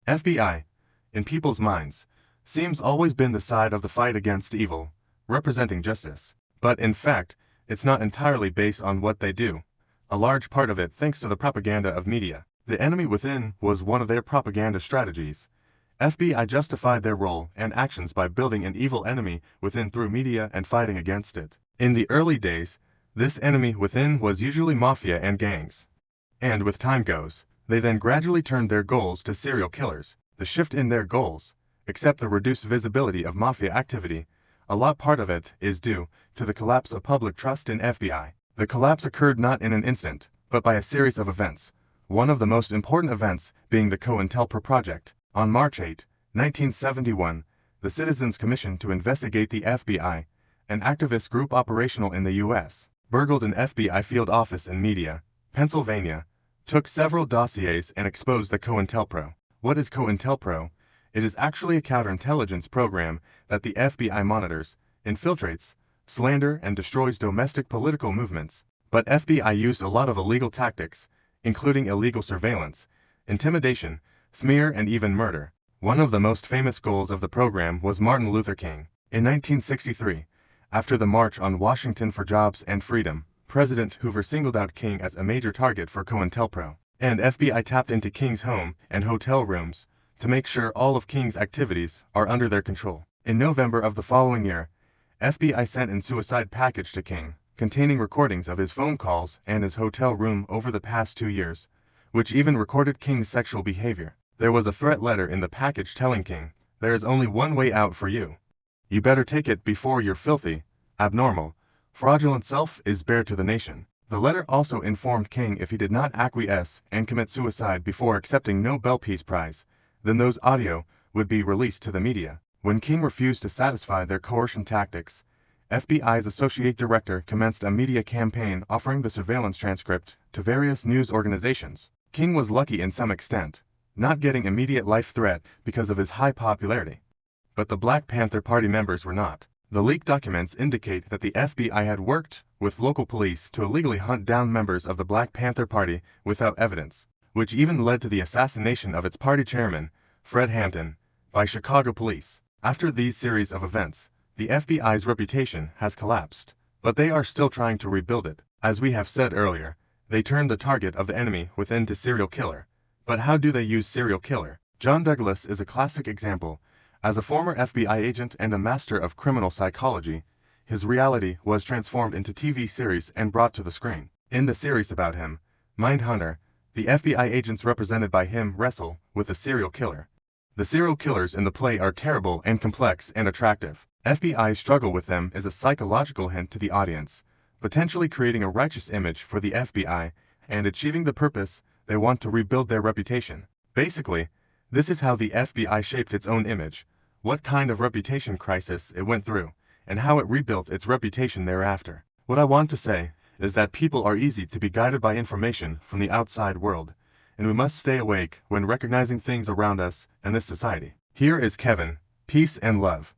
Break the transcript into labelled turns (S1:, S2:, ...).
S1: FBI, in people's minds, seems always been the side of the fight against evil, representing justice. But in fact, it's not entirely based on what they do. A large part of it thanks to the propaganda of media. The enemy within was one of their propaganda strategies. FBI justified their role and actions by building an evil enemy within through media and fighting against it. In the early days, this enemy within was usually mafia and gangs. And with time goes, they then gradually turned their goals to serial killers. The shift in their goals, except the reduced visibility of mafia activity, a lot part of it is due to the collapse of public trust in FBI. The collapse occurred not in an instant, but by a series of events, one of the most important events being the COINTELPRO project. On March 8, 1971, the Citizens Commission to investigate the FBI, an activist group operational in the U.S., burgled an FBI field office in Media, Pennsylvania, took several dossiers and exposed the COINTELPRO. What is COINTELPRO? It is actually a counterintelligence program that the FBI monitors, infiltrates, slander and destroys domestic political movements. But FBI used a lot of illegal tactics, including illegal surveillance, intimidation, smear and even murder. One of the most famous goals of the program was Martin Luther King. In 1963, after the March on Washington for Jobs and Freedom, President Hoover singled out King as a major target for COINTELPRO, and FBI tapped into King's home and hotel rooms to make sure all of King's activities are under their control. In November of the following year, FBI sent an suicide package to King, containing recordings of his phone calls and his hotel room over the past 2 years, which even recorded King's sexual behavior. There was a threat letter in the package telling King, "There is only one way out for you. You better take it before your filthy, abnormal, fraudulent self is bare to the nation." The letter also informed King if he did not acquiesce and commit suicide before accepting Nobel Peace Prize, then those audio would be released to the media. When King refused to satisfy their coercion tactics, FBI's associate director commenced a media campaign offering the surveillance transcript to various news organizations. King was lucky in some extent, not getting immediate life threat because of his high popularity. But the Black Panther Party members were not. The leaked documents indicate that the FBI had worked with local police to illegally hunt down members of the Black Panther Party without evidence, which even led to the assassination of its party chairman, Fred Hampton, by Chicago police. After these series of events, the FBI's reputation has collapsed, but they are still trying to rebuild it. As we have said earlier, they turned the target of the enemy within to serial killer. But how do they use serial killer? John Douglas is a classic example. As a former FBI agent and a master of criminal psychology, his reality was transformed into TV series and brought to the screen. In the series about him, Mindhunter, the FBI agents represented by him wrestle with a serial killer. The serial killers in the play are terrible and complex and attractive. FBI's struggle with them is a psychological hint to the audience, potentially creating a righteous image for the FBI and achieving the purpose they want to rebuild their reputation. Basically, this is how the FBI shaped its own image, what kind of reputation crisis it went through, and how it rebuilt its reputation thereafter. What I want to say is that people are easy to be guided by information from the outside world, and we must stay awake when recognizing things around us and this society. Here is Kevin. Peace and love.